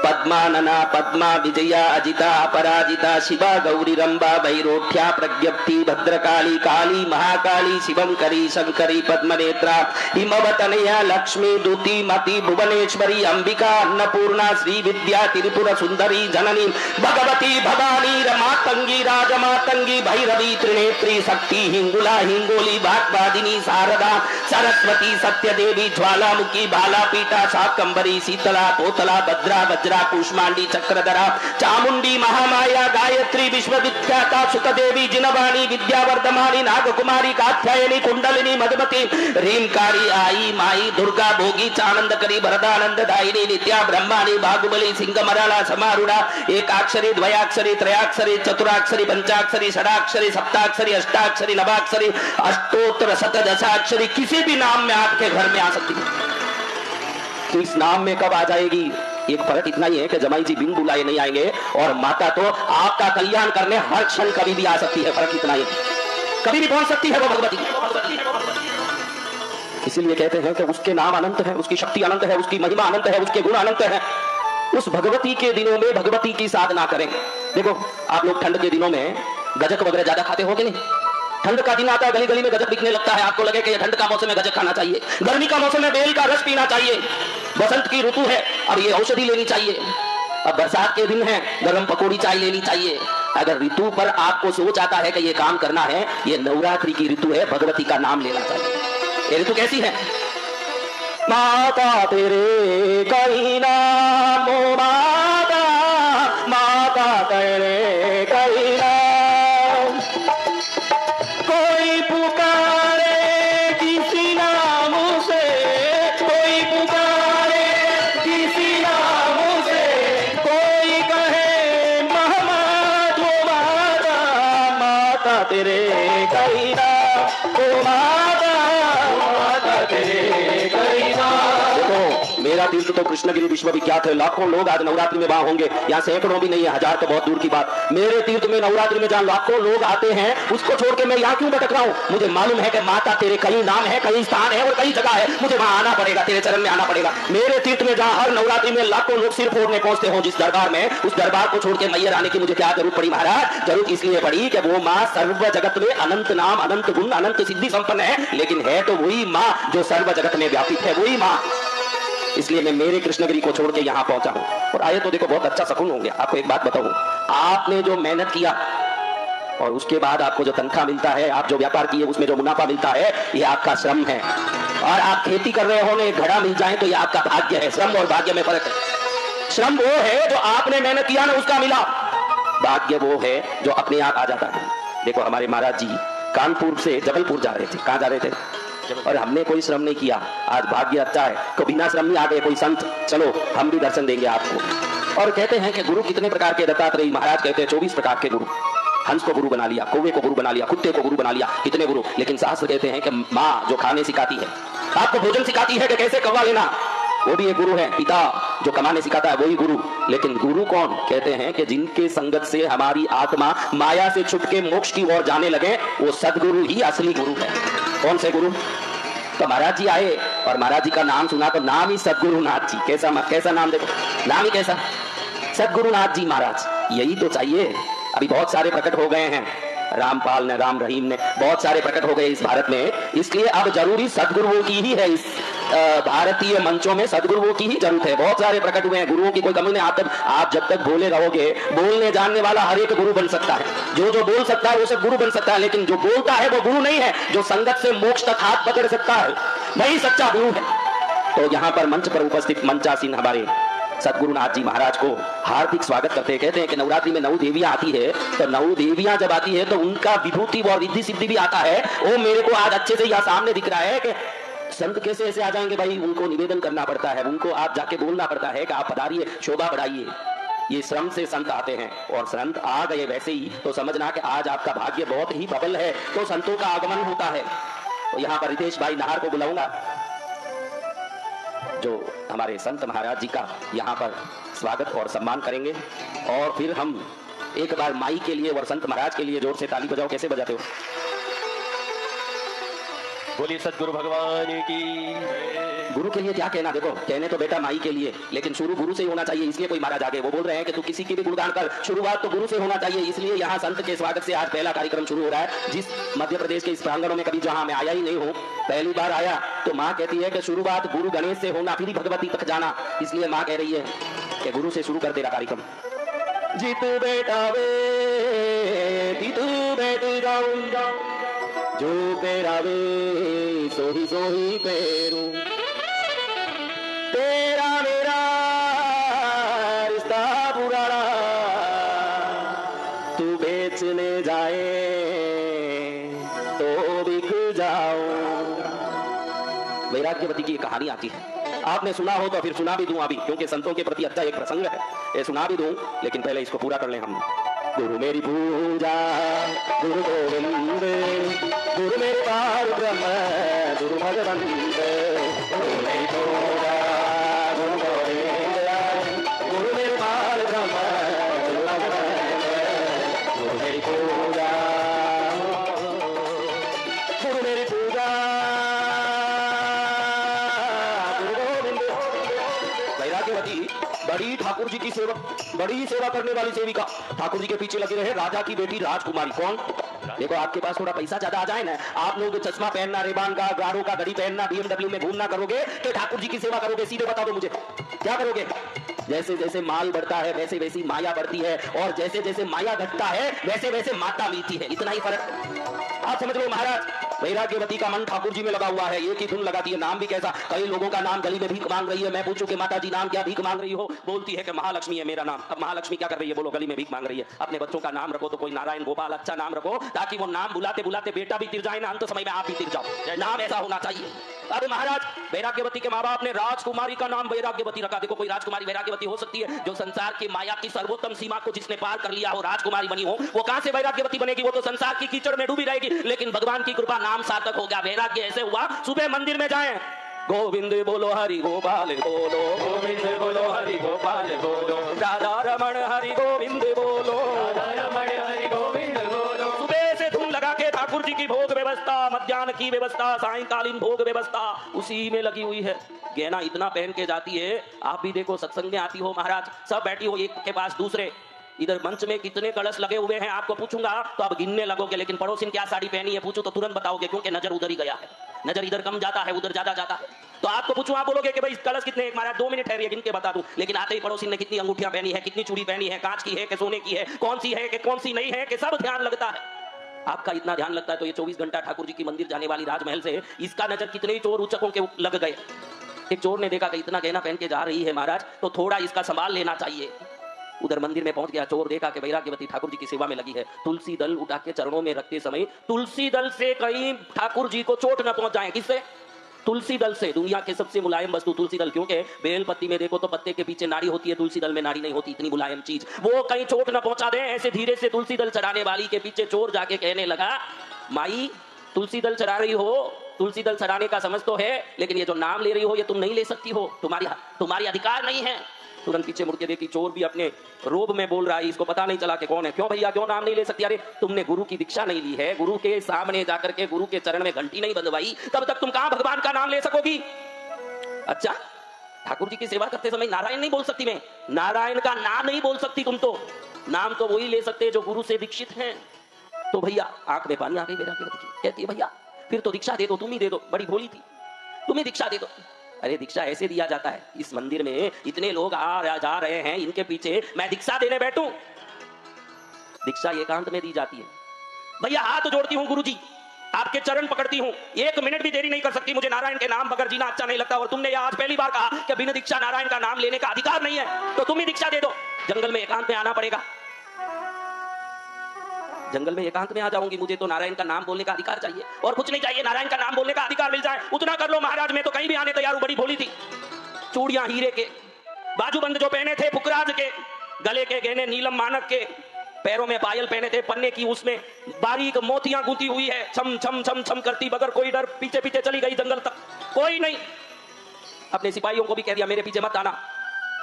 पद्मानना पद्मा विजया अजिता अपराजिता शिवा गौरी रंबा भैरोठ्या प्रज्ञप्ति भद्रकाली काली महाकाली शिवंकरी शंकरी पद्मनेत्रा हिमवतनया लक्ष्मी दूती मति भुवनेश्वरी अंबिका अन्नपूर्णा श्री विद्या त्रिपुर सुंदरी जननी भगवती भवानी रमातंगी राजमातंगी भैरवी त्रिनेत्री शक्ति हिंगुला हिंगोली भागवादिनी शारदा सरस्वती सत्यदेवी ज्वालामुखी बालापीठा शाकंबरी शीतला पोतला भद्रा वज्रा कूष्मांडी चक्रधरा चामुंडी महामाया गायत्री विश्वविख्याता सुतदेवी जिनवाणी विद्यावर्धमानी नागकुमारी कात्यायनी कुंडलिनी मधुमती रीमकारी आई माई दुर्गा भोगी चानंदकरी भरदानंद दायिनी नित्या ब्रह्माणी बाहुबली सिंहमराला समारूढ़ा एकाक्षरी द्वयाक्षरी त्रयाक्षरी चतुराक्षरी पंचाक्षरी षडाक्षरी सप्ताक्षरी अष्टाक्षरी नवाक्षरी अष्टोत्तर शतदशाक्षरी किसी भी नाम में आपके घर में आ सकती है। तो इस नाम में कब आ जाएगी? एक फर्क इतना ही है कि जमाई जी बिन बुलाए नहीं आएंगे और माता तो आपका कल्याण करने हर क्षण कभी भी आ सकती है। फर्क इतना ही, कभी भी पहुंच सकती है वो भगवती। इसीलिए कहते हैं कि उसके नाम अनंत है, उसकी शक्ति अनंत है, उसकी महिमा अनंत है, उसके गुण अनंत है। उस भगवती के दिनों में भगवती की साधना करें। देखो आप लोग ठंड के दिनों में गजक वगैरह ज्यादा खाते हो कि नहीं? ठंड का दिन आता है, गली गली में गजक बिकने लगता है, आपको लगे कि ठंड का मौसम में गजक खाना चाहिए, गर्मी का मौसम में बेल का रस पीना चाहिए, बसंत की ऋतु है अब ये औषधि लेनी चाहिए, अब बरसात के दिन है गर्म पकौड़ी चाय लेनी चाहिए। अगर ऋतु पर आपको सोच आता है कि ये काम करना है, ये नवरात्रि की ऋतु है, भगवती का नाम लेना चाहिए। ये ऋतु कैसी है? माता तेरे कहीं नाम माता, माता तेरे कहीं नाम, कोई पुकारे किसी नाम से, कोई पुकारे किसी नाम से, कोई कहे महमद वो माता, माता तेरे कहीं नाम ओ माता, माता तेरे कहीं नाम। देखो मेरा तीर्थ तो कृष्णगिरी विश्वविख्यात है, लाखों लोग आज नवरात्रि में वहां होंगे, यहाँ सैकड़ों भी नहीं है, हजार तो बहुत दूर की बात। मेरे तीर्थ में नवरात्रि में जहाँ लाखों लोग आते हैं, उसको छोड़ के मैं यहाँ क्यों भटक रहा हूँ? मुझे मालूम है कि माता तेरे कई नाम है, कई स्थान है और कई जगह है, मुझे वहां आना पड़ेगा, तेरे चरण में आना पड़ेगा। मेरे तीर्थ में जहाँ हर नवरात्रि में लाखों लोग सिर फोड़ने पहुंचते हो जिस दरबार में, उस दरबार को छोड़ के मैयर आने की मुझे क्या जरूरत पड़ी महाराज? जरूरत इसलिए पड़ी कि वो माँ सर्व जगत में अनंत नाम अनंत गुण अनंत सिद्धि संपन्न है, लेकिन है तो वही माँ जो सर्व जगत में व्यापित है, वही माँ। इसलिए मैं मेरे कृष्णगिरी को छोड़ के यहाँ पहुंचा हूँ और आए तो देखो बहुत अच्छा सकुन हो गया। आपको एक बात बताऊं, आपने जो मेहनत किया और उसके बाद आपको जो तनख्वाह मिलता है, आप जो व्यापार किए उसमें जो मुनाफा मिलता है, ये आपका श्रम है। और आप खेती कर रहे हो, एक घड़ा मिल जाए तो ये आपका भाग्य है। श्रम और भाग्य में फर्क है। श्रम वो है जो आपने मेहनत किया ना उसका मिला, भाग्य वो है जो अपने आप आ जाता है। देखो हमारे महाराज जी कानपुर से जबलपुर जा रहे थे। कहाँ जा रहे थे? और हमने कोई श्रम नहीं किया, आज भाग्य अच्छा है तो बिना श्रम नहीं आ गए कोई संत, चलो हम भी दर्शन देंगे आपको। और कहते हैं कि गुरु कितने प्रकार के? दत्तात्रेय महाराज कहते हैं 24 प्रकार के गुरु। हंस को गुरु बना लिया, कौवे को गुरु बना लिया, कुत्ते को गुरु बना लिया, कितने गुरु। लेकिन शास्त्र कहते हैं कि माँ जो खाने सिखाती है, आपको भोजन सिखाती है कि कैसे कौवा लेना, वो भी एक गुरु है। पिता जो कमाने सिखाता है वही गुरु। लेकिन गुरु कौन? कहते हैं कि जिनके संगत से हमारी आत्मा माया से छुट के मोक्ष की ओर जाने लगे, वो सदगुरु ही असली गुरु है। कौन से गुरु? तो महाराज जी आए और महाराज जी का नाम सुना तो नाम ही सदगुरुनाथ जी। कैसा नाम? देखो नाम ही कैसा, सदगुरुनाथ जी महाराज। यही तो चाहिए। अभी बहुत सारे प्रकट हो गए हैं, रामपाल ने, राम रहीम ने, बहुत सारे प्रकट हो गए इस भारत में। इसलिए अब जरूरी सदगुरुओं की ही है। इस भारतीय मंचों में सदगुरुओं की ही जरूरत है। बहुत सारे प्रकट हुए हैं, गुरुओं की कोई कमी नहीं। आप जब तक बोले रहोगे, बोलने जानने वाला हर एक गुरु बन सकता है। जो बोल सकता है वो सब गुरु बन सकता है, लेकिन जो बोलता है वो गुरु नहीं है। जो संगत से मोक्ष तक हाथ पकड़ सकता है वही सच्चा गुरु है। तो यहाँ पर मंच पर उपस्थित मंचासीन हमारे सदगुरुनाथ जी महाराज को हार्दिक स्वागत करते हैं। कहते हैं कि नवरात्रि में 9 देवियां आती है, तो 9 देवियां जब आती है तो उनका विभूति और रिद्धि सिद्धि भी आता है। वो मेरे को आज अच्छे से यहाँ सामने दिख रहा है कि संत कैसे ऐसे आ जाएंगे भाई, उनको निवेदन करना पड़ता है, उनको आप जाके बोलना पड़ता है कि आप पधारिए, शोभा बढ़ाइए। ये श्रम से संत आते हैं और संत आ गए वैसे ही तो समझना कि आज आपका भाग्य बहुत ही प्रबल है, तो संतों का आगमन होता है। तो यहाँ पर रितेश भाई नाहर को बुलाऊंगा, जो हमारे संत महाराज जी का यहाँ पर स्वागत और सम्मान करेंगे। और फिर हम एक बार माई के लिए और संत महाराज के लिए जोर से ताली बजाओ। कैसे बजाते हो? बोलिए सदगुरु भगवान की। गुरु के लिए क्या कहना, देखो कहने तो बेटा माई के लिए, लेकिन शुरू गुरु से ही होना चाहिए, इसलिए कोई महाराज आगे वो बोल रहे हैं कि तू किसी की भी गुणगान कर, शुरुआत तो गुरु से होना चाहिए। इसलिए यहाँ संत के स्वागत से आज पहला कार्यक्रम शुरू हो रहा है। जिस मध्य प्रदेश के इस प्रांगणों में कभी जहाँ मैं आया ही नहीं हूँ, पहली बार आया, तो माँ कहती है कि शुरुआत गुरु गणेश से होना, फिर भगवती तक जाना। इसलिए माँ कह रही है कि गुरु से शुरू कर दे रहा कार्यक्रम। जीतू बेटा वे जीतू बैठ जाऊं, जो पेरावे सोही पेरू, तेरा मेरा रिश्ता पुराना, तू बेचने जाए तो बिक जाओ। वैराग्यवती की कहानी आती है, आपने सुना हो तो फिर सुना भी दूं अभी, क्योंकि संतों के प्रति अच्छा एक प्रसंग है, ये सुना भी दूं, लेकिन पहले इसको पूरा कर लें हम। गुरु मेरी पूजा गुरु गोविंद, गुरु मेरे पार ब्रह्म गुरु भगवंत, गुरु मेरी पूजा गुरु गोविंद, गुरु मेरे पार ब्रह्म गुरु भगवंत, गुरु मेरी पूजा गुरु मेरी पूजा गुरु गोविंद। वैराग्यवती बड़ी ठाकुर जी की सेवा, बड़ी सेवा करने वाली सेविका, ठाकुर जी के पीछे लगे रहे। राजा की बेटी राजकुमारी, कौन? देखो आपके पास थोड़ा पैसा ज्यादा आ जाए ना, आप लोग चश्मा पहनना, रेबान का, गाड़ो का, घड़ी पहनना, BMW में घूमना करोगे कि ठाकुर जी की सेवा करोगे? सीधे बता दो मुझे, क्या करोगे? जैसे जैसे माल बढ़ता है वैसे वैसी माया बढ़ती है, और जैसे जैसे माया घटता है वैसे वैसे माता मिलती है, इतना ही फर्क आप समझ लो। महाराज वैराग्यवती का मन ठाकुर जी में लगा हुआ है, एक ही धुन लगाती है। नाम भी कैसा, कई लोगों का नाम गली में भीख मांग रही है। मैं पूछूं कि माता जी नाम क्या भीख मांग रही हो? बोलती है कि महालक्ष्मी है मेरा नाम। अब महालक्ष्मी क्या कर रही है? बोलो, गली में भीख मांग रही है। अपने बच्चों का नाम रखो तो कोई नारायण गोपाल अच्छा नाम रखो, ताकि वो नाम बुलाते बुलाते बेटा भी तिर जाए ना, अंत समय में आप भी तिर जाओ। नाम ऐसा होना चाहिए। अब महाराज वैराग्यवती के माँ बाप ने राजकुमारी का नाम वैराग्यवती रखा। देखो कोई राजकुमारी वैराग्यवती हो सकती है? जो संसार की माया की सर्वोत्तम सीमा को जिसने पार कर लिया हो, राजकुमारी बनी हो, वो कहां से वैराग्यवती बनेगी? वो तो संसार की कीचड़ में डूबी रहेगी। लेकिन भगवान की कृपा, नाम सार्थक हो गया। वैराग्य ऐसे हुआ, सुबह मंदिर में जाएं, गोविंद बोलो हरि गोपाल बोलो, गोविंद बोलो हरि गोपाल बोलो, राधा रमण हरि गोविंद बोलो, राधा रमण हरि गोविंद बोलो। सुबह से धूम लगा के ठाकुर जी की भोग व्यवस्था, मध्याह्न की व्यवस्था, सायंकालीन भोग व्यवस्था उसी में लगी हुई है। गहना इतना पहन के जाती है, आप भी देखो सत्संग में आती हो महाराज, सब बैठी हो एक के पास दूसरे। इधर मंच में कितने कलश लगे हुए हैं आपको पूछूंगा तो आप गिनने लगोगे, लेकिन पड़ोसी ने क्या साड़ी पहनी है पूछो तो तुरंत बताओगे, क्योंकि नजर उधर ही गया है। नजर इधर कम जाता है, उधर ज्यादा जाता है। तो आपको पूछूं, आप बोलोगे कि भाई कलश कितने? एक महाराज 2 मिनट ठहरिए गिन के बता दूं। लेकिन आते ही पड़ोसी ने कितनी अंगूठियां पहनी है, कितनी चूड़ी पहनी है, कांच की है कि सोने की है, कौन सी है कि कौन सी नहीं है, कि सब ध्यान लगता है। आपका इतना ध्यान लगता है तो ये 24 घंटा ठाकुर जी की मंदिर जाने वाली राजमहल से इसका नजर कितने ही चोर उचकों के लग गए। एक चोर ने देखा कि इतना गहना पहन के जा रही है महाराज, तो थोड़ा इसका संभाल लेना चाहिए। उधर मंदिर में पहुंच गया, चोर देखा कि वैराग्यवती ठाकुर जी की सेवा में लगी है। तुलसी दल उठा के चरणों में रखते समय तुलसी दल से कहीं ठाकुर जी को चोट न पहुंच जाए। किससे? तुलसी दल से। दुनिया के सबसे मुलायम वस्तु तुलसी दल, क्योंकि बेल पत्ती में देखो तो पत्ते के पीछे नाड़ी होती है, तुलसी दल में नाड़ी नहीं होती, इतनी मुलायम चीज। वो कहीं चोट न पहुंचा दे, ऐसे धीरे से तुलसी दल चढ़ाने वाली के पीछे चोर जाके कहने लगा, माई तुलसी दल चढ़ा रही हो, तुलसी दल चढ़ाने का समझ तो है, लेकिन ये जो नाम ले रही हो ये तुम नहीं ले सकती हो, तुम्हारी अधिकार नहीं है। तुरंत पीछे मुड़ के देखी, चोर भी अपने रोब में बोल रहा है, इसको पता नहीं चला कि कौन है। क्यों भैया, क्यों नाम नहीं ले सकती? अरे तुमने गुरु की दीक्षा नहीं ली है, गुरु के सामने जाकर के गुरु के चरण में घंटी नहीं बंधवाई, तब तक तुम कहां भगवान का नाम ले सकोगी? अच्छा, ठाकुर जी की सेवा करते समय नारायण नहीं बोल सकती मैं? नारायण का नाम नहीं बोल सकती तुम? तो नाम तो वही ले सकते जो गुरु से दीक्षित हैं। तो भैया आंख में पानी आ गई वैराग्यवती की, कहती है भैया फिर तो दीक्षा दे दो, तुम ही दे दो, बड़ी भोली थी, तुम ही दीक्षा दे दो। अरे दीक्षा ऐसे दिया जाता है, इस मंदिर में इतने लोग आ जा रहे हैं, इनके पीछे मैं दीक्षा देने बैठूं? दीक्षा एकांत में दी जाती है। भैया हाथ जोड़ती हूं गुरुजी, आपके चरण पकड़ती हूं, 1 मिनट भी देरी नहीं कर सकती, मुझे नारायण के नाम बगैर जीना अच्छा नहीं लगता। और तुमने आज पहली बार कहा कि बिना दीक्षा नारायण का नाम लेने का अधिकार नहीं है, तो तुम ही दीक्षा दे दो। जंगल में एकांत में आना पड़ेगा, जंगल में एकांत में आ जाऊंगी, मुझे तो नारायण का नाम बोलने का अधिकार चाहिए, और कुछ नहीं चाहिए, नारायण का नाम बोलने का अधिकार मिल जाए उतना कर लो महाराज। मैं तो कहीं भी आने तैयार हूं, बड़ी भोली थी। चूड़ियां हीरे के, बाजूबंद जो पहने थे पुखराज के, गले के गहने नीलम मानक के, पैरों में पायल पहने थे पन्ने की, उसमें बारीक मोतियां गूंथी हुई है, छम छम छम छम करती, बगैर कोई डर पीछे पीछे चली गई जंगल तक। कोई नहीं, अपने सिपाहियों को भी कह दिया मेरे पीछे मत आना,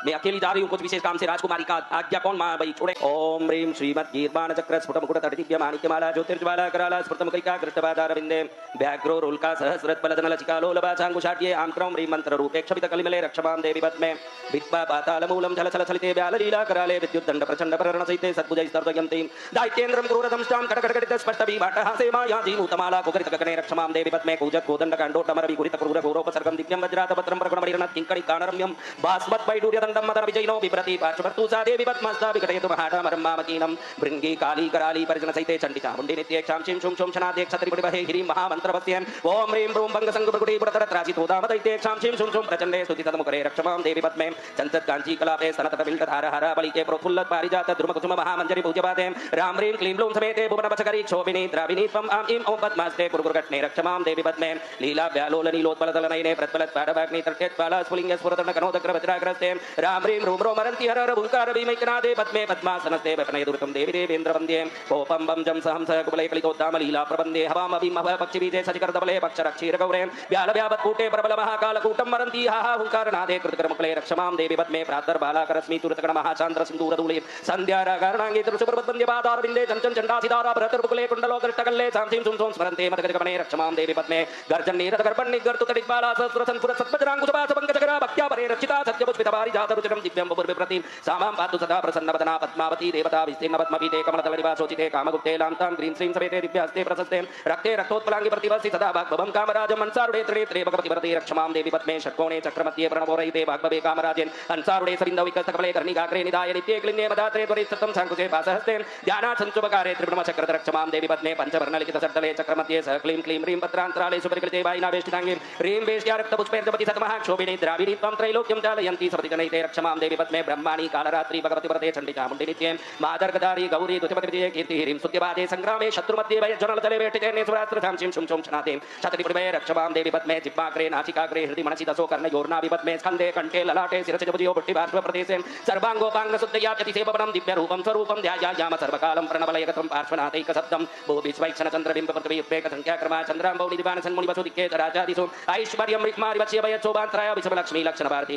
मैं अकेली जा रही हूँ कुछ विशेष काम से, राजकुमारी का आज्ञा कौन मां भाई छोड़े। ओम ह्रीं श्रीमद्गीर्वाण चक्र स्फुट मुकुट तटिदिव्य माणिक्यमाला ज्योतिर्ज्वाला कराला स्फुट मुखरिका कृष्णपादारविंदे व्याघ्रो रुल्का सहस्रत्पलदन लचिका लोलभाचांगुशाट्ये आं क्रौं ह्रीं मंत्र रूपे क्षपित कलिमले रक्षमां देवी पद्मे भित्वा पातालमूलं झलछल छलिते व्याललीला कराले विद्युद्दण्ड प्रचण्ड प्ररणसहिते सद्भुजैस्तर्जयन्तीं दैत्येन्द्रं क्रूरदंष्टां कटकटकटित स्पष्टविभाटहासे मायाजीमूतमाला कुकरितककणे रक्षमां देवी पद्मे कूजत् कोदण्ड काण्डोट्टमरवि कुरित क्रूर घोरोपसर्गं दिव्यं वज्रातपत्रं प्रगुणमणिरनत् किङ्कणि काणरम्यं भास्वत् वैडूर्यदण्डं मदन विजयिनो बिभ्रति पार्श्वभर्तु सा देवी पद्मस्ता विकटयतु महाडमरं मामकीनं भृङ्गी काली कराली परिजनसहिते चण्डिचामुण्डी नित्येक्षां शिं शुं शुं शनादे क्षत्रिपुटिवहे गिरिं महामन्त्रवस्यं ॐ ह्रीं ब्रूं भङ्गसङ्गपुटुकुटी पुरतरत्राजितोदामदैत्येक्षां शिं शुं शुं प्रचण्डे स्तुतितमुखरे रक्षमां देवी पद्मे चञ्चत् काञ्ची कलापे सनततविल्टधार हर बलिके प्रोत्फुल्लत् पारिजात द्रुमकुसुम महामञ्जरी पूज्यपाते राम ह्रीं क्लीं ब्लूं समेते भुवनपचकरी क्षोभिनी द्राविणी त्वम् आं ईं ॐ पद्मास्ते कुरुकुरुघट्ने रक्षमां देवी पद्मे लीला व्यालोलनीलोत्पलतलनयने प्रज्वलत्पाडवाग्नि तर्टेत्पाला स्फुलिङ्गे स्फुरतर्णकनोदग्रवज्राग्रस्ते राम ह्रीं रूं रो मरन्ति हर भूङ्कार भीमैकनादे पद्मे पद्मासनस्ते वपनय दुर्गं देवी देवेन्द्रवन्द्ये कोपं वं जं सहं स कुबले कलितोद्दाम लीला प्रबन्धे हवाम अभिमभ पक्षिबीजे सचिकरदबले पक्षरक्षीरगौरे व्यालव्यापत्कूटे प्रबल महाकालकूटं मरन्ति हा हुङ्कारनादे कृतकर्मकुले रक्षमां देवी पद्मे प्रातर्बालाकरस्मि तुरतगण महाचान्द्र सिन्दूरधूले सन्ध्यारागार्णाङ्गे तुलसीपर्वतवन्द्ये पादारविन्दे चञ्चन चण्डासितारा भरतर्पुकुले कुण्डलो दृष्टकल्ले सां सुं सुं स्मरन्ते मदगजगमने रक्षमां देवी पद्मे गर्जन्नीरतगर्पण्निगर्तुतडिग्बाला सहस्रसन्पुर सत्पजराङ्कुशपाशपङ्कजकरा भक्त्या परे रक्षिता सत्यपुष्पितपारिजातरुचिरं दिव्यं बपुर्विप्रतिं सामां पातु सदा प्रसन्नवदना पद्मावती देवता विस्तीर्ण पद्मपीते कमलदलनिवासोचिते कामगुप्ते लान्तां ग्रीं श्रीं समेते दिव्यास्ते प्रशस्ते रक्ते रक्तोत्पलाङ्गि प्रतिवसि सदा वाग्भवं कामराजं मनसारुडे त्रिनेत्रे भगवति वरदे रक्षमां देवी पद्मे षट्कोणे चक्रमध्ये प्रणवोरयिते वाग्भवे कामराजेन अंसारुडे सविन्दविकस्तकमले कर्णिकाग्रे निधाय नित्ये क्लिन्ये मदात्रे त्वरित सत्तं शाङ्कुशे पासहस्ते ध्यानात् संचुपकारे त्रिपुणमचक्रत रक्षमां देवी पद्मे पञ्चवर्णलिखितसड्डले चक्रमध्ये सह क्लीं क्लीं ह्रीं पत्रान्तराले सुपरिकृते वायिनावेष्टिताङ्गे ह्रीं वेष्ट्या रक्तपुष्पेर्जपति सतमः क्षोभिनी द्राविणी त्वं त्रैलोक्यं चालयन्ति सपतिजनैते रक्षमां देवी पद्मे ब्रह्माणि कालरात्रि भगवति वरदे चण्डिचामुण्डी नित्ये मादर्गदारी गौरी दुतिपतिविजये कीर्ति ह्रीं स्तुत्यवादे संग्रामे शत्रुमध्ये वयज्वनलतले वेष्टिते सुरास्त्रधां शिं शुं शुं शनाते शतनिपुटिवये रक्षमां देवी पद्मे जिह्वाग्रे नासिकाग्रे हृदि मनसि दशो कर्णयोर्नाभि पद्मे स्कन्धे कण्ठे ललाटे शिरसिजभुजयो पुष्टिपार्श्वप्रदेशे सर्वाङ्गोपाङ्गशुद्धयात्यतिसेवनं दिव्यरूपं स्वरूपं ध्यायायाम सर्वकालं प्रणवलयगतं पार्श्वनाथैकशब्दं भूभिस्वैक्षणचन्द्रबिम्बपृथिवीयुक्तेकसङ्ख्या चन्द्राम्बौ निधिवानसन्मुनिवसुदिक्केतराजादिषु ऐश्वर्यं रिक्मारिवच्यवयच्छोभान्त्राय विषमलक्ष्मी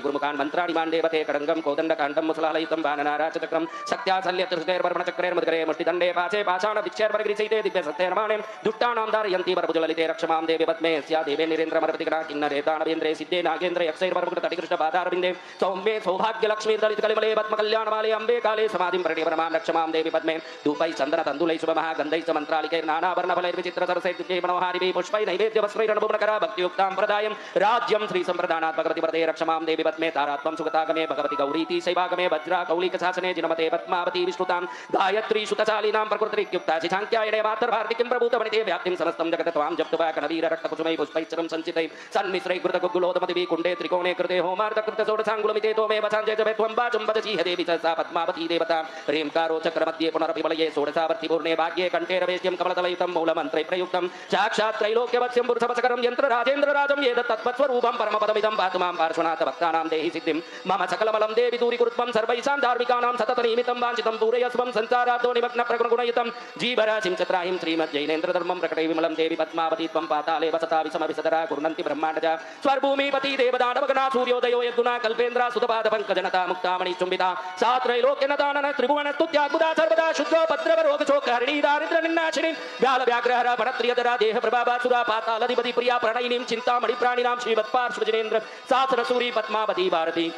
गुरुमुखान् मन्त्राणि माण्डेवते कडङ्गं कोदण्डकाण्डं मुसलालयितं वाननाराचक्रं शक्त्यासल्यत्रिशुतेर्वर्मणचक्रेर्मुद्गरे मुष्टिदण्डे पाशे पाषाणविच्छेर्परिगृहीते दिव्यसत्यर्माणे दुष्टानां धारयन्ति वरभुजललिते रक्षमां देवी पद्मे स्या देवे निरेन्द्रमर्पतिगणा किन्नरे दानवेन्द्रे सिद्धे नागेन्द्र यक्षैर्वरमुकुटतटिकृष्णपादारविन्दे सौम्ये सौभाग्यलक्ष्मीर्दलितकलिमले पद्मकल्याणमाले अम्बे काले समाधिं परिणिवरमां रक्षमां देवी पद्मे धूपैः चन्दनतण्डुलैः शुभमहागन्धैश्च मन्त्रालिकैर्नानावर्णफलैर्विचित्रसरसैः पुष्पैः पुष्पैः नैवेद्यवस्त्रैरनुपूर्णकरा भक्तियुक्तां प्रदायं राज्यं श्रीसम्प्रदानात् भगवति वरदे रक्षमां देवी पद्मे तारात्वं सुगतागमे भगवति गौरीति शैवागमे वज्रा कौलिकशासने जिनमते पद्मावती विष्णुतां गायत्री सुतचालिनां प्रकृतियुक्ता शिशाङ्क्यायणे मातर्भारति किं प्रभूतवनिते व्याप्तिं समस्तं जगत् त्वां जप्त्वा कणवीर रक्तकुसुमैः पुष्पैश्चरं सञ्चितैः सन्मिश्रैः कृतगुग्गुलोदमतिभिः कुण्डे त्रिकोणे कृते होमार्तकृतषोडशाङ्गुलमिते तोमे वचाञ्जे जपे त्वं वाचं वदसीह देवी सा पद्मावती देवता ह्रींकारो चक्रमध्ये पुनरपि वलये षोडशावर्ति पूर्णे भाग्ये कण्ठे रवेश्यं कमलतलयुतं मूलमन्त्रे प्रयुक्तं साक्षात् त्रैलोक्यवत्स्यं पुरुषवशकरं यन्त्रराजेन्द्रराजं ये तत्त्वस्वरूपं परमपदमिदं पातु मां पार्श्वनाथ भक्तानां देहि सिद्धिं मम सकलमलं देवि दूरीकुरुत्वं सर्वैषां धार्मिकानां सततनिमित्तं वाञ्छितं दूरयस्वं संसारातो निमग्नप्रगुणगुणयुतं जीवराशिं च त्राहिं श्रीमज्जैनेन्द्रधर्मं प्रकटे विमलं देवी पद्मावती त्वं पाताले वसता विषमविसदरा कुर्वन्ति ब्रह्माण्डजा स्वर्भूमिपति देवदानवगणा सूर्योदयो यद्गुणा कल्पेन्द्रा सुतपादपङ्कजनता मुक्तामणि चुम्बिता सा त्रैलोक्यनतानन त्रिभुवनस्तुत्याद्भुता सर्वदा शुद्धो भद्रवरोगशोकहरिणी दारिद्र्यनिन्नाशिनी व्यालव्याघ्रहरा भरत्रियधरा देहप्रभावासुरा पातालधिपति प्रिया प्रणयिनीं चिन्तामणि प्राणिनां श्रीवत्पार्श्वजनेन्द्र सासरसूरी पद्मावती भारती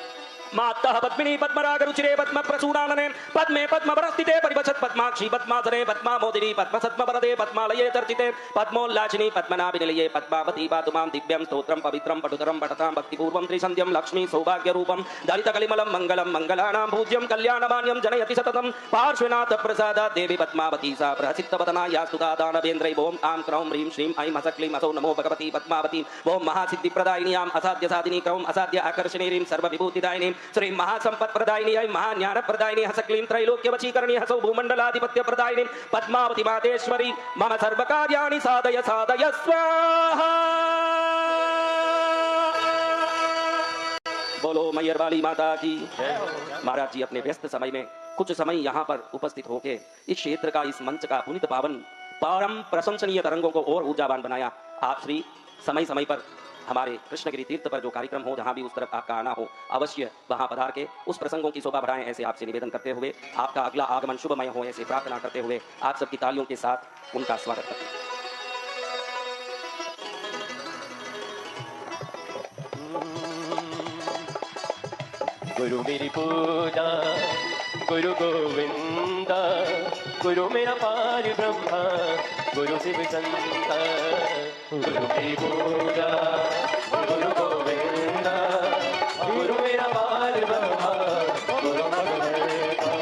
मातः पद्मिनी पद्मरागरुचिरे पद्मप्रसूनानने पद्मे पद्मवरस्थिते परिवसत् पद्माक्षी पद्मासने पद्मामोदिनी पद्मसद्मवरदे पद्मालये चर्चिते पद्मोल्लासिनी पद्मनाभिनिलये पद्मावती पातु मां दिव्यं स्तोत्रं पवित्रं पठुतरं पठतां भक्तिपूर्वं त्रिसन्ध्यं लक्ष्मी सौभाग्यरूपं दलितकलिमलं मङ्गलं मङ्गलानां पूज्यं कल्याणमान्यं जनयति सततं पार्श्वनाथ प्रसादात् देवी पद्मावती सा प्रहसितवदना यास्तुता दानवेन्द्रै ॐ आं क्रौं ह्रीं श्रीं ऐं हसक्लीं असौ नमो भगवती पद्मावती ॐ महासिद्धिप्रदायिन्याम् असाध्यसाधिनी क्रौं असाध्य आकर्षणीरीं सर्वविभूतिदायिनीं श्री महासंपत्प्रदायिनी महाज्ञानप्रदायिनी हसक्लीं त्रैलोक्यवशीकरणी हसौ भूमण्डलाधिपत्यप्रदायिनी पद्मावती मातेश्वरी मम सर्वकार्याणि साधय साधय स्वाहा। बोलो मैयर वाली माता की। महाराज जी अपने व्यस्त समय में कुछ समय यहाँ पर उपस्थित होकर इस क्षेत्र का, इस मंच का पुनित पावन परम प्रशंसनीय तरंगों को और ऊर्जावान बनाया। आप श्री समय समय पर हमारे कृष्णगिरी तीर्थ पर जो कार्यक्रम हो, जहाँ भी उस तरफ आपका आना हो, अवश्य वहाँ पधार के उस प्रसंगों की शोभा बढ़ाएं, ऐसे आपसे निवेदन करते हुए, आपका अगला आगमन शुभमय हो ऐसे प्रार्थना करते हुए आप सबकी तालियों के साथ उनका स्वागत करते हैं। गुरु मेरी पूजा, गुरु गोविंद, गुरु मेरा पार ब्रह्मा, गुरु शिव संत। गुरु मेरी पूजा, गुरु गोविंद, गुरु मेरा पार ब्रह्मा, गुरु भगवंता।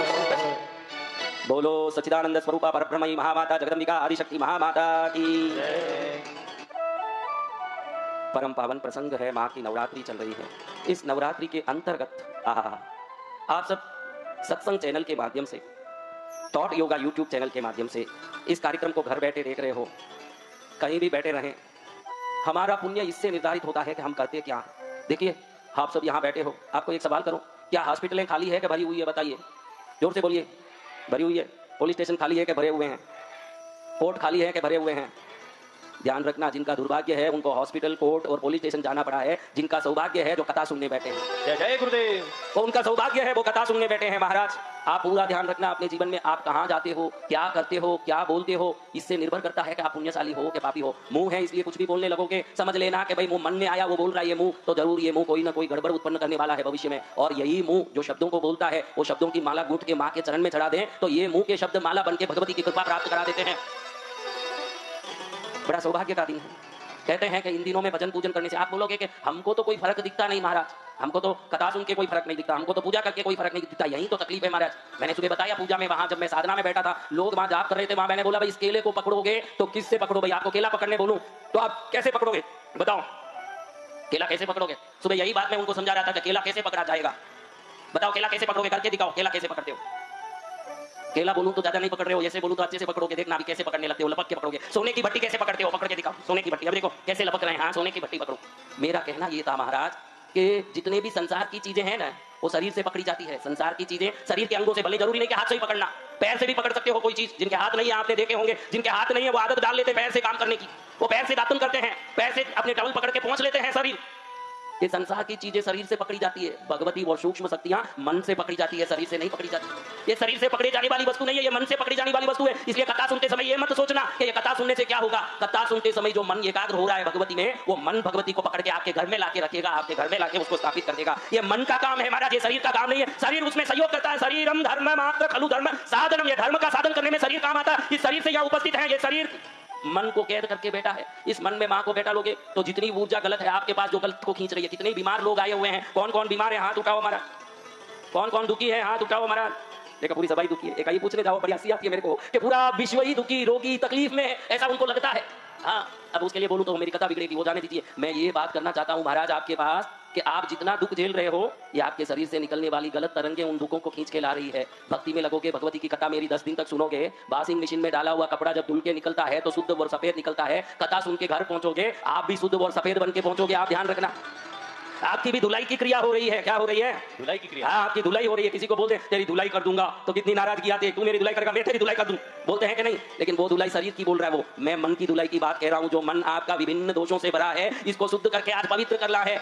बोलो सच्चिदानंद स्वरूपा परब्रह्मई महामाता जगदम्बिका आदिशक्ति महामाता की। परम पावन प्रसंग है, माँ की नवरात्रि चल रही है। इस नवरात्रि के अंतर्गत आप सब सत्संग चैनल के माध्यम से, टॉट योगा यूट्यूब चैनल के माध्यम से इस कार्यक्रम को घर बैठे देख रहे हो, कहीं भी बैठे रहें। हमारा पुण्य इससे निर्धारित होता है कि हम करते क्या हैं। देखिए, आप सब यहाँ बैठे हो, आपको एक सवाल करो, क्या हॉस्पिटलें खाली है कि भरी हुई है? बताइए, जोर से बोलिए। भरी हुई है। पुलिस स्टेशन खाली है कि भरे हुए हैं? कोर्ट खाली है कि भरे हुए हैं? ध्यान रखना, जिनका दुर्भाग्य है उनको हॉस्पिटल, कोर्ट और पुलिस स्टेशन जाना पड़ा है। जिनका सौभाग्य है जो कथा सुनने बैठे हैं, जय जय गुरुदेव, वो उनका सौभाग्य है, वो कथा सुनने बैठे हैं। महाराज, आप पूरा ध्यान रखना अपने जीवन में, आप कहाँ जाते हो, क्या करते हो, क्या बोलते हो, इससे निर्भर करता है कि आप पुण्यशाली हो कि पापी हो। मुंह है इसलिए कुछ भी बोलने लगोगे, समझ लेना कि भाई मुंह मन में आया वो बोल रहा है ये मुंह, तो जरूर ये मुंह कोई ना कोई गड़बड़ उत्पन्न करने वाला है भविष्य में। और यही मुंह जो शब्दों को बोलता है, वो शब्दों की माला गूंथ के माँ के चरण में चढ़ा दें तो ये मुंह के शब्द माला बन के भगवती की कृपा प्राप्त करा देते हैं। बड़ा सौभाग्य का दिन है। कहते हैं कि इन दिनों में भजन पूजन करने से, आप बोलोगे कि हमको तो कोई फर्क दिखता नहीं महाराज, हमको तो कथा सुन के कोई फर्क नहीं दिखता, हमको तो पूजा करके कोई फर्क नहीं दिखता। यही तो तकलीफ है महाराज। मैंने सुबह बताया पूजा में, वहां जब मैं साधना में बैठा था, लोग वहां जाप कर रहे थे, वहां मैंने बोला भाई इस केले को पकड़ोगे तो किससे पकड़ो भाई? आपको केला पकड़ने बोलूं तो आप कैसे पकड़ोगे बताओ? केला कैसे पकड़ोगे? सुबह यही बात मैं उनको समझा रहा था कि केला कैसे पकड़ा जाएगा, बताओ केला कैसे पकड़ोगे, करके दिखाओ केला कैसे पकड़ते हो। केला बोलूं तो ज्यादा नहीं पकड़ रहे हो, ऐसे बोलूं तो अच्छे से पकड़ोगे। देखना अभी कैसे पकड़ने लगते हो, लपक के पकड़ोगे। सोने की भट्टी कैसे पकड़ते हो, पकड़ के दिखाओ सोने की भट्टी। अब देखो कैसे लपक रहे हैं, हाँ सोने की भट्टी पकड़ो। मेरा कहना ये था महाराज कि जितने भी संसार की चीजें हैं ना, वो शरीर से पकड़ी जाती है। संसार की चीजें शरीर के अंगों से, भले जरूरी नहीं कि हाथ से ही पकड़ना, पैर से भी पकड़ सकते हो कोई चीज। जिनके हाथ नहीं है, आपने देखे होंगे, जिनके हाथ नहीं है वो आदत डाल लेते पैर से काम करने की, वो पैर से दातुन करते हैं, पैर से अपने टवल पकड़ के पहुंच लेते हैं शरीर। ये संसार की चीजें शरीर से पकड़ी जाती है, भगवती वो सूक्ष्म शक्तियां मन से पकड़ी जाती है, शरीर से नहीं पकड़ी जाती। ये शरीर से पकड़ी जाने वाली वस्तु नहीं है, ये मन से पकड़ी जाने वाली वस्तु है। इसलिए कथा सुनते समय ये मत सोचना कि ये कथा सुनने से क्या होगा। कथा सुनते समय जो मन एकाग्र हो रहा है भगवती में, वो मन भगवती को पकड़ के आपके घर में लाके रखेगा, आपके घर में लाके उसको स्थापित कर देगा। ये मन का काम है महाराज, ये शरीर का काम नहीं है। शरीर उसमें सहयोग करता है। शरीरम धर्म मात्र खलु धर्म साधनम, ये धर्म का साधन करने में शरीर काम आता है। इस शरीर से यहाँ उपस्थित है, ये शरीर मन को कैद करके बैठा है। इस मन में माँ को बैठा लोगे तो जितनी ऊर्जा गलत है आपके पास, जो गलत को खींच रही है, कितने बीमार लोग आए हुए हैं, कौन कौन बीमार है हाथ उठाओ हमारा, कौन कौन दुखी है हाथ उठाओ हमारा। देखो पूरी सभा दुखी है, एक ही पूछने जाओ बड़ी हंसी आती है मेरे को कि पूरा विश्व ही दुखी, रोगी, तकलीफ में है, ऐसा उनको लगता है। हाँ, अब उसके लिए बोलूं तो मेरी कथा बिगड़ेगी, वो जाने दीजिए। मैं ये बात करना चाहता हूँ महाराज आपके पास कि आप जितना दुख झेल रहे हो, ये आपके शरीर से निकलने वाली गलत तरंगे उन दुखों को खींच के ला रही है। भक्ति में लगोगे, भगवती की कथा मेरी 10 दिन तक सुनोगे, वॉशिंग मशीन में डाला हुआ कपड़ा जब धुल के निकलता है तो शुद्ध और सफेद निकलता है। कथा सुन के घर पहुंचोगे, आप भी शुद्ध और सफेद बन के पहुंचोगे। आप ध्यान रखना, आपकी भी धुलाई की क्रिया हो रही है। क्या हो रही है? धुलाई की क्रिया। हाँ, आपकी धुलाई हो रही है। किसी को बोलते तेरी धुलाई कर दूंगा तो कितनी नाराजगी आती है, तू मेरी धुलाई करेगा मैं तेरी धुलाई कर दूं, बोलते हैं कि नहीं? लेकिन वो धुलाई शरीर की बोल रहा है, वो मैं मन की धुलाई की बात कह रहा हूं। जो मन आपका विभिन्न दोषों से भरा है, इसको शुद्ध करके आज पवित्र करना है।